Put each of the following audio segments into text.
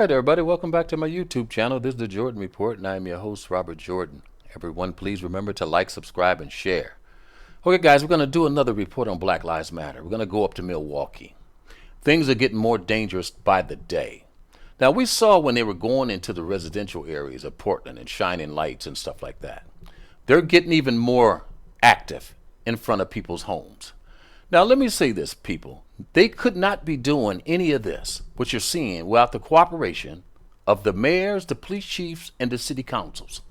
All right, everybody, welcome back to my YouTube channel. This is the Jordan Report, and I'm your host, Robert Jordan. Everyone, please remember to like, subscribe, and share. Okay, guys, we're going to do another report on Black Lives Matter. We're going to go up to Milwaukee. Things are getting more dangerous by the day. Now, we saw when they were going into the residential areas of Portland and shining lights and stuff like that. They're getting even more active in front of people's homes. Now, let me say this, people. They could not be doing any of this, what you're seeing, without the cooperation of the mayors, the police chiefs, and the city councils.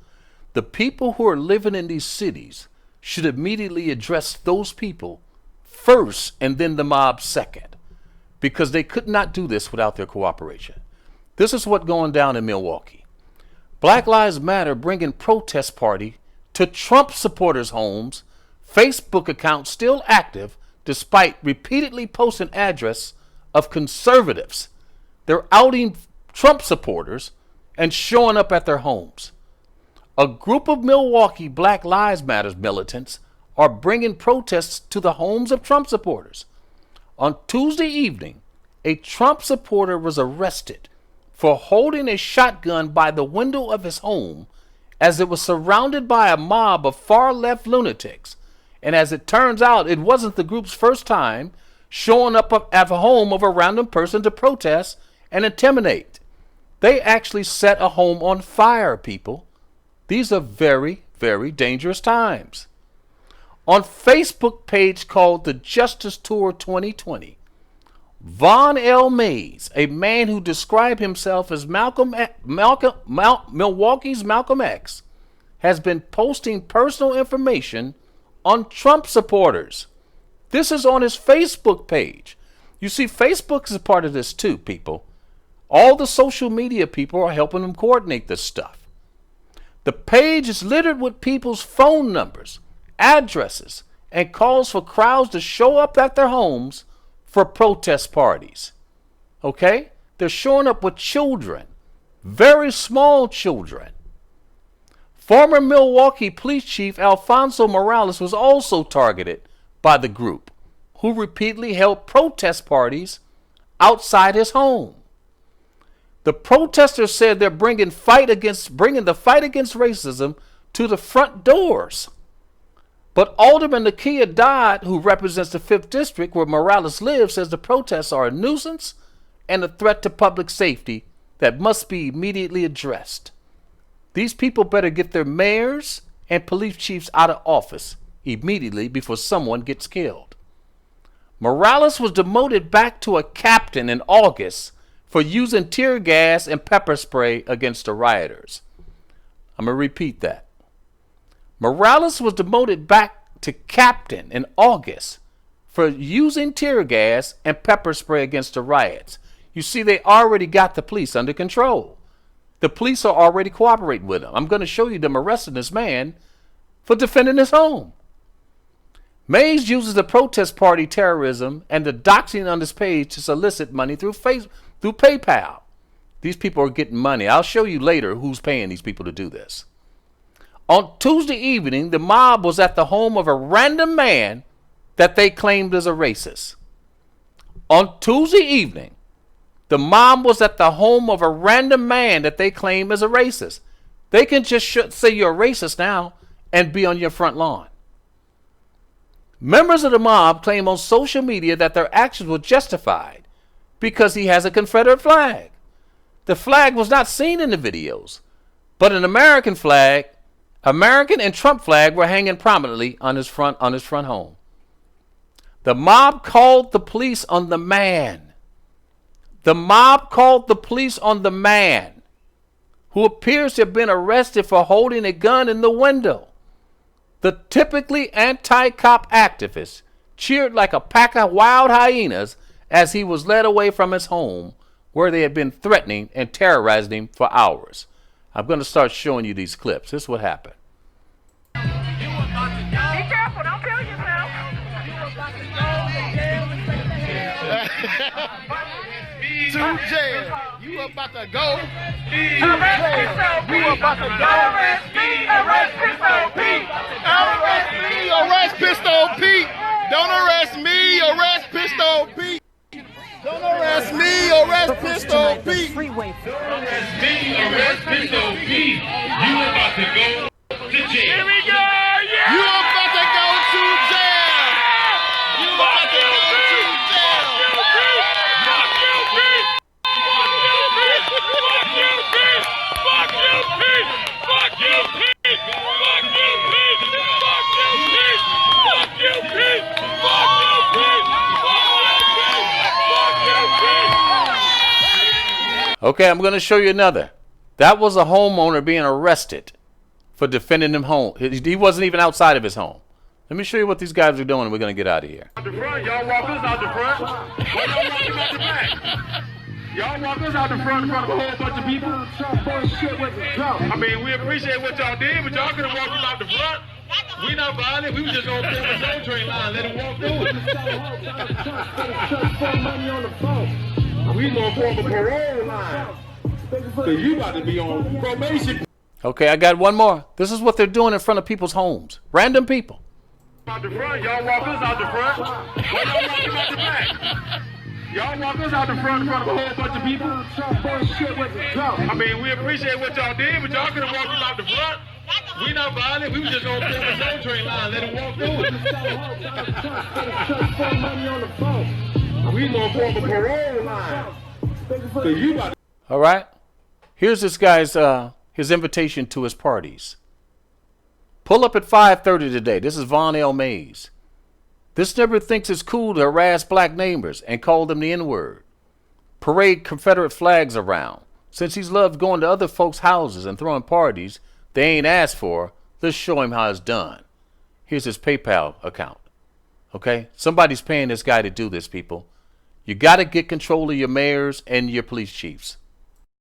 The people who are living in these cities should immediately address those people first and then the mob second, because they could not do this without their cooperation. This is what's going down in Milwaukee. Black Lives Matter bringing protest party to Trump supporters' homes, Facebook accounts still active, despite repeatedly posting address of conservatives. They're outing Trump supporters and showing up at their homes. A group of Milwaukee Black Lives Matter militants are bringing protests to the homes of Trump supporters. On Tuesday evening, a Trump supporter was arrested for holding a shotgun by the window of his home as it was surrounded by a mob of far-left lunatics. And as it turns out, it wasn't the group's first time showing up at the home of a random person to protest and intimidate. They actually set a home on fire, people. These are very, very dangerous times. On Facebook page called the Justice Tour 2020, Vaughn L. Mays, a man who described himself as Milwaukee's Malcolm X, has been posting personal information on Trump supporters. This is on his Facebook page. You see, Facebook is a part of this too, people. All the social media people are helping him coordinate this stuff. The page is littered with people's phone numbers, addresses, and calls for crowds to show up at their homes for protest parties. Okay? They're showing up with children, very small children. Former Milwaukee Police Chief Alfonso Morales was also targeted by the group, who repeatedly held protest parties outside his home. The protesters said they're bringing the fight against racism to the front doors. But Alderman Nakia Dodd, who represents the 5th District where Morales lives, says the protests are a nuisance and a threat to public safety that must be immediately addressed. These people better get their mayors and police chiefs out of office immediately before someone gets killed. Morales was demoted back to a captain in August for using tear gas and pepper spray against the rioters. I'm going to repeat that. Morales was demoted back to captain in August for using tear gas and pepper spray against the riots. You see, they already got the police under control. The police are already cooperating with him. I'm going to show you them arresting this man for defending his home. Mays uses the protest party terrorism and the doxing on his page to solicit money through PayPal. These people are getting money. I'll show you later who's paying these people to do this. On Tuesday evening, the mob was at the home of a random man that they claimed is a racist. On Tuesday evening, the mob was at the home of a random man that they claim is a racist. They can just say you're a racist now and be on your front lawn. Members of the mob claim on social media that their actions were justified because he has a Confederate flag. The flag was not seen in the videos, but an American and Trump flag were hanging prominently on his front home. The mob called the police on the man. The mob called the police on the man, who appears to have been arrested for holding a gun in the window. The typically anti-cop activist cheered like a pack of wild hyenas as he was led away from his home, where they had been threatening and terrorizing him for hours. I'm going to start showing you these clips. This is what happened. Be careful, don't kill yourself. To jail. You about to go. Arrest Pistol Pete. You about to go. Arrest me. Arrest Pistol Pete. Arrest me. Arrest Pistol Pete. Don't arrest me. Arrest Pistol Pete. Don't arrest Arrest me, arrest Pistol Pete. Arrest me, arrest Pistol Pete. You about to go to jail. Here we go. Yeah. You about to go to jail. You about to go to jail. Fuck you, Pete. Fuck you, Pete. Fuck you, Pete. Fuck you, Pete. Fuck you, Pete. Fuck you, Pete. Fuck you, Pete. Fuck you, Pete. Fuck you, Pete. Fuck you, Pete. Fuck you, Pete. Okay, I'm going to show you another. That was a homeowner being arrested for defending him home. He wasn't even outside of his home. Let me show you what these guys are doing and we're going to get out of here. Out the front, y'all walk us out the front. Why y'all walking out the back? Y'all walk us out the front in front of a whole bunch of people. I mean, we appreciate what y'all did, but y'all could have walked him out the front. We not violent. We was just on the soul train line. Let him walk through it. We gonna form a parole line. So you about to be on probation. Okay, I got one more. This is what they're doing in front of people's homes. Random people. Out the front, y'all walk us out the front. Why y'all walking out the back? Y'all walk us out the front in front of a whole bunch of people. I mean, we appreciate what y'all did, but y'all could have walked him out the front. We not violent. We was just on the soul train line. Let him walk through it. We gonna form a parole line. So you about to All right. Here's this guy's his invitation to his parties. Pull up at 5:30 today. This is Von L. Mays. This neighbor thinks it's cool to harass black neighbors and call them the N-word. Parade Confederate flags around. Since he's loved going to other folks' houses and throwing parties they ain't asked for, let's show him how it's done. Here's his PayPal account. Okay? Somebody's paying this guy to do this, people. You got to get control of your mayors and your police chiefs.